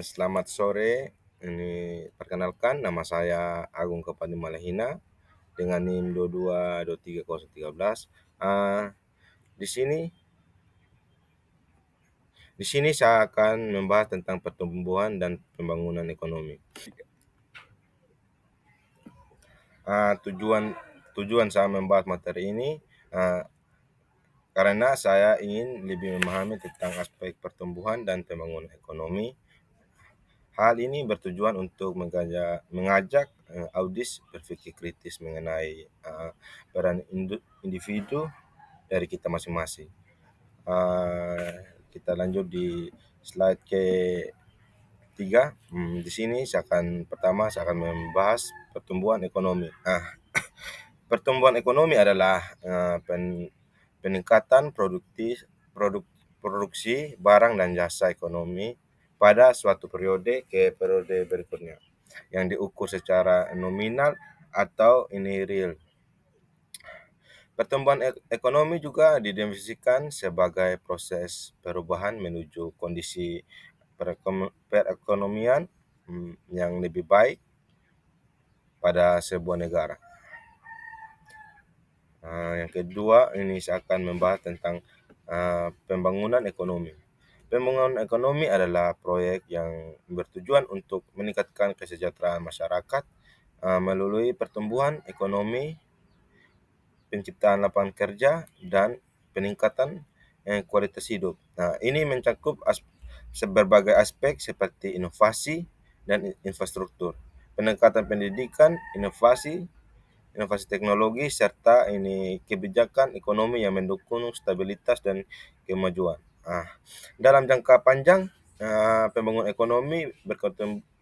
Selamat sore. Ini perkenalkan nama saya Agung Kepadi Malehina dengan NIM 222313. Ah, di sini di sini saya akan membahas tentang pertumbuhan dan pembangunan ekonomi. Tujuan tujuan saya membahas materi ini ah, karena saya ingin lebih memahami tentang aspek pertumbuhan dan pembangunan ekonomi. Hal ini bertujuan untuk mengajak audis berpikir kritis mengenai peran individu dari kita masing-masing. Kita lanjut di slide ketiga. Di sini saya akan membahas pertumbuhan ekonomi. Pertumbuhan ekonomi adalah peningkatan produksi barang dan jasa ekonomi pada suatu periode ke periode berikutnya yang diukur secara nominal atau ini real. Pertumbuhan ekonomi juga didefinisikan sebagai proses perubahan menuju kondisi perekonomian yang lebih baik pada sebuah negara. Yang kedua, ini saya akan membahas tentang pembangunan ekonomi. Pembangunan ekonomi adalah proyek yang bertujuan untuk meningkatkan kesejahteraan masyarakat melalui pertumbuhan ekonomi, penciptaan lapangan kerja, dan peningkatan kualitas hidup. Ini mencakup berbagai aspek seperti inovasi dan infrastruktur, peningkatan pendidikan, inovasi teknologi, serta ini kebijakan ekonomi yang mendukung stabilitas dan kemajuan. Dalam jangka panjang, pembangunan ekonomi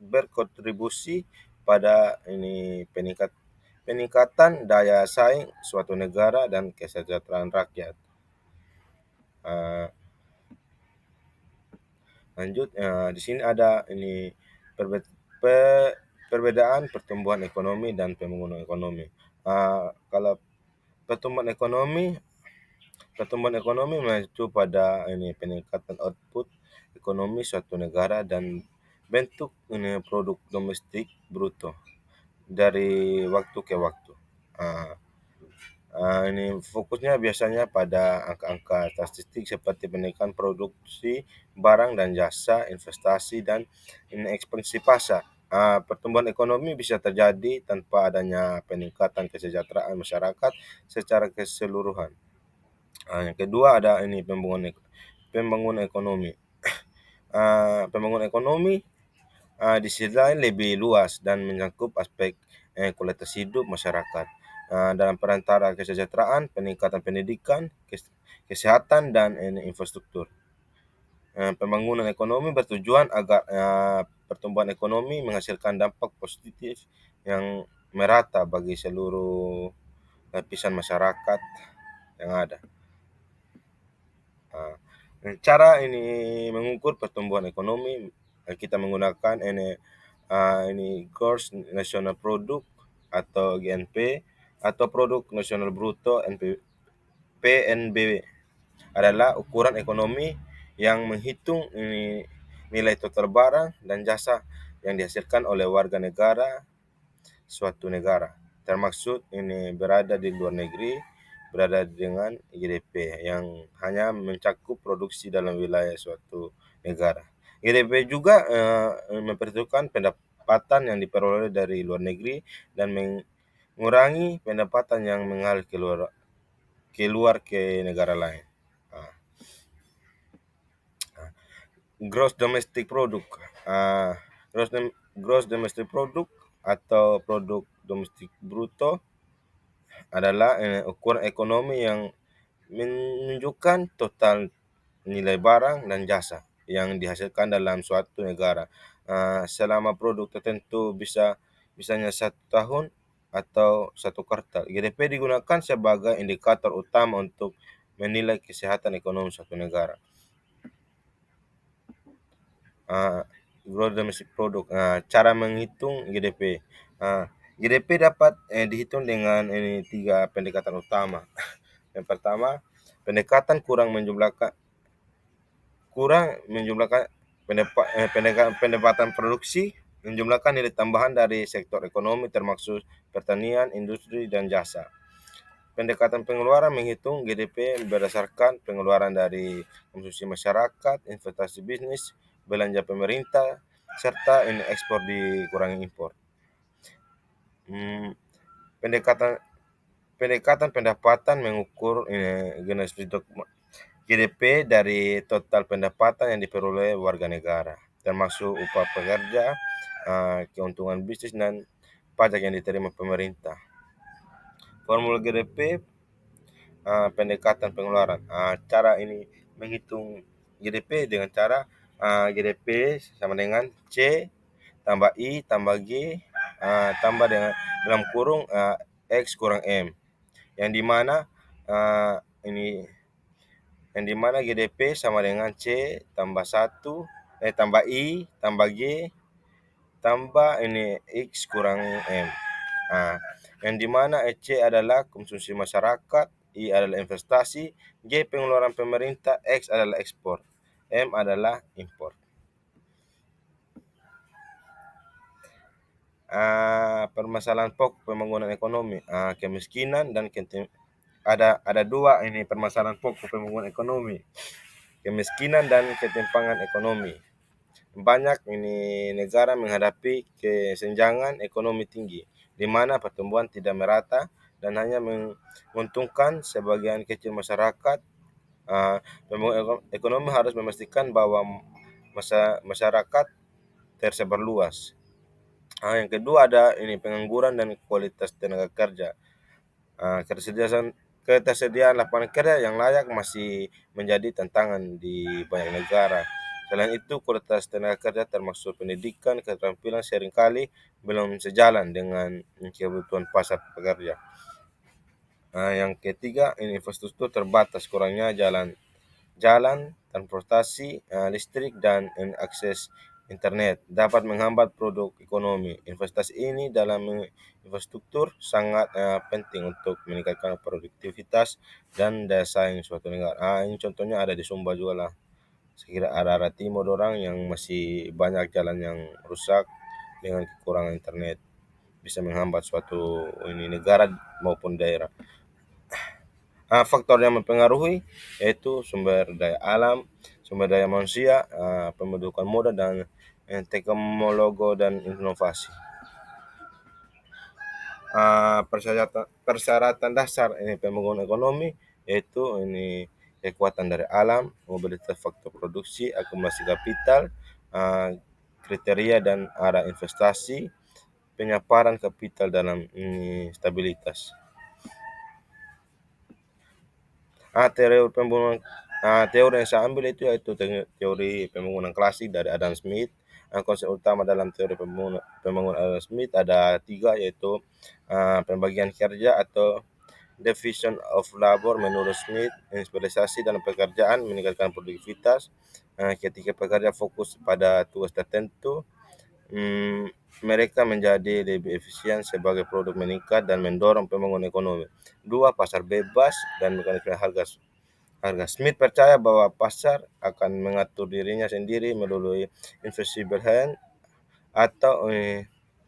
berkontribusi pada ini peningkatan daya saing suatu negara dan kesejahteraan rakyat. Uh, Lanjut, di sini ada ini perbe- perbedaan pertumbuhan ekonomi dan pembangunan ekonomi. Kalau pertumbuhan ekonomi pertumbuhan ekonomi mengacu pada ini peningkatan output ekonomi suatu negara dan bentuk ini produk domestik bruto dari waktu ke waktu. Ah, ini fokusnya biasanya pada angka-angka statistik seperti peningkatan produksi barang dan jasa, investasi, dan ini ekspansi pasar. Pertumbuhan ekonomi bisa terjadi tanpa adanya peningkatan kesejahteraan masyarakat secara keseluruhan. Yang kedua ada ini pembangunan ekonomi. Pembangunan ekonomi di sisi lain lebih luas dan mencakup aspek kualitas hidup masyarakat dalam perantara kesejahteraan, peningkatan pendidikan, kesehatan, dan infrastruktur. Pembangunan ekonomi bertujuan agar pertumbuhan ekonomi menghasilkan dampak positif yang merata bagi seluruh lapisan masyarakat yang ada. Ah, Cara ini mengukur pertumbuhan ekonomi, kita menggunakan ini Gross National Product atau GNP atau Produk Nasional Bruto PNB adalah ukuran ekonomi yang menghitung ini nilai total barang dan jasa yang dihasilkan oleh warga negara suatu negara, termaksud ini berada di luar negeri, berada dengan GDP yang hanya mencakup produksi dalam wilayah suatu negara. GDP juga memperhitungkan pendapatan yang diperoleh dari luar negeri dan mengurangi pendapatan yang mengalir keluar ke negara lain. Ah, Gross Domestic Product. Ah, Gross Domestic Product atau produk domestik bruto adalah ukuran ekonomi yang menunjukkan total nilai barang dan jasa yang dihasilkan dalam suatu negara selama produk tertentu bisanya 1 tahun atau 1 kuartal. GDP digunakan sebagai indikator utama untuk menilai kesehatan ekonomi suatu negara. Gross Domestic Product. Cara menghitung GDP. GDP dapat dihitung dengan ini 3 pendekatan utama. Yang pertama, pendekatan kurang menjumlahkan pendapatan produksi menjumlahkan nilai tambahan dari sektor ekonomi termasuk pertanian, industri, dan jasa. Pendekatan pengeluaran menghitung GDP berdasarkan pengeluaran dari konsumsi masyarakat, investasi bisnis, belanja pemerintah, serta ini ekspor dikurangi impor. Hmm, pendekatan pendekatan pendapatan mengukur jenis GDP dari total pendapatan yang diperoleh warga negara, termasuk upah pekerja, keuntungan bisnis, dan pajak yang diterima pemerintah. Formula GDP, pendekatan pengeluaran. Cara ini menghitung GDP dengan cara GDP sama dengan C tambah I tambah G tambah dengan dalam kurung X kurang M, yang dimana ini yang dimana GDP sama dengan C tambah satu tambah I tambah G tambah ini X kurang M. Yang dimana C adalah konsumsi masyarakat, I adalah investasi, G pengeluaran pemerintah, X adalah ekspor, M adalah impor. Permasalahan pokok pembangunan ekonomi, kemiskinan dan ada dua ini permasalahan pokok pembangunan ekonomi, kemiskinan dan ketimpangan ekonomi. Banyak ini negara menghadapi kesenjangan ekonomi tinggi, di mana pertumbuhan tidak merata dan hanya menguntungkan sebagian kecil masyarakat. Pembangunan ekonomi harus memastikan bahwa masyarakat tersebar luas. Yang kedua ada ini pengangguran dan kualitas tenaga kerja. Ketersediaan lapangan kerja yang layak masih menjadi tantangan di banyak negara. Selain itu, kualitas tenaga kerja termasuk pendidikan, keterampilan seringkali belum sejalan dengan kebutuhan pasar pekerja. Yang ketiga, ini infrastruktur terbatas, kurangnya jalan, transportasi, listrik, dan akses internet dapat menghambat produk ekonomi. Investasi ini dalam infrastruktur sangat penting untuk meningkatkan produktivitas dan daya saing suatu negara. Ini contohnya ada di Sumba juga lah. Sekira arah-arah timur orang yang masih banyak jalan yang rusak dengan kekurangan internet bisa menghambat suatu ini negara maupun daerah. Faktor yang mempengaruhi yaitu sumber daya alam, sumber daya manusia, pembentukan modal, dan teknologi dan inovasi. Persyaratan dasar ini pembangunan ekonomi yaitu ini kekuatan dari alam, mobilitas faktor produksi, akumulasi kapital, kriteria dan arah investasi, penyaparan kapital dalam stabilitas. Teori yang saya ambil itu yaitu teori pembangunan klasik dari Adam Smith. Konsep utama dalam teori pembangunan Adam Smith ada 3, yaitu pembagian kerja atau division of labor menurut Smith, spesialisasi dalam pekerjaan meningkatkan produktivitas. Ketika pekerja fokus pada tugas tertentu, mereka menjadi lebih efisien sebagai produk meningkat dan mendorong pembangunan ekonomi. 2, pasar bebas dan mekanisme harga. Smith percaya bahwa pasar akan mengatur dirinya sendiri melalui invisible hand atau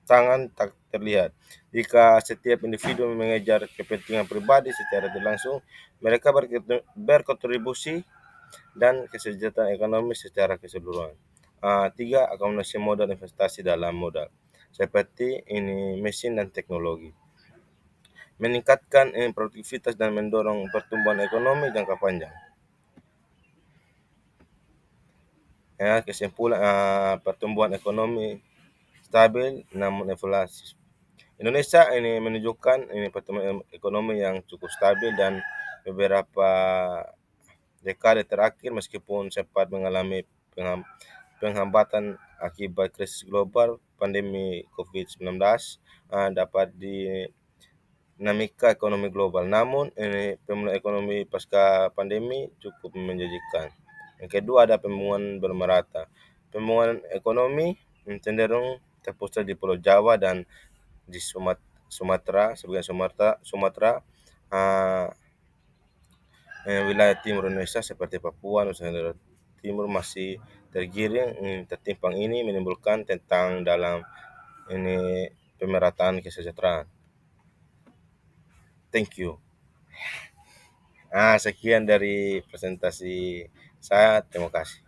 tangan tak terlihat. Jika setiap individu mengejar kepentingan pribadi secara tidak langsung, mereka berkontribusi dan kesejahteraan ekonomi secara keseluruhan. 3, akumulasi modal investasi dalam modal seperti ini mesin dan teknologi, meningkatkan produktivitas dan mendorong pertumbuhan ekonomi jangka panjang. Kesimpulan, pertumbuhan ekonomi stabil namun inflasi. Indonesia ini menunjukkan ini pertumbuhan ekonomi yang cukup stabil dan beberapa dekade terakhir meskipun sempat mengalami penghambatan akibat krisis global pandemi COVID-19 dapat dinamika ekonomi global. Namun ini pemulihan ekonomi pasca pandemi cukup menjanjikan. Yang kedua ada pembangunan bermerata. Pembangunan ekonomi cenderung terpusat di Pulau Jawa dan di Sumatera, sebagian Sumatera, wilayah timur Indonesia seperti Papua, Nusa Tenggara Timur masih tergiring tertimpang ini menimbulkan tentang dalam ini pemerataan kesejahteraan. Thank you. Sekian dari presentasi saya. Terima kasih.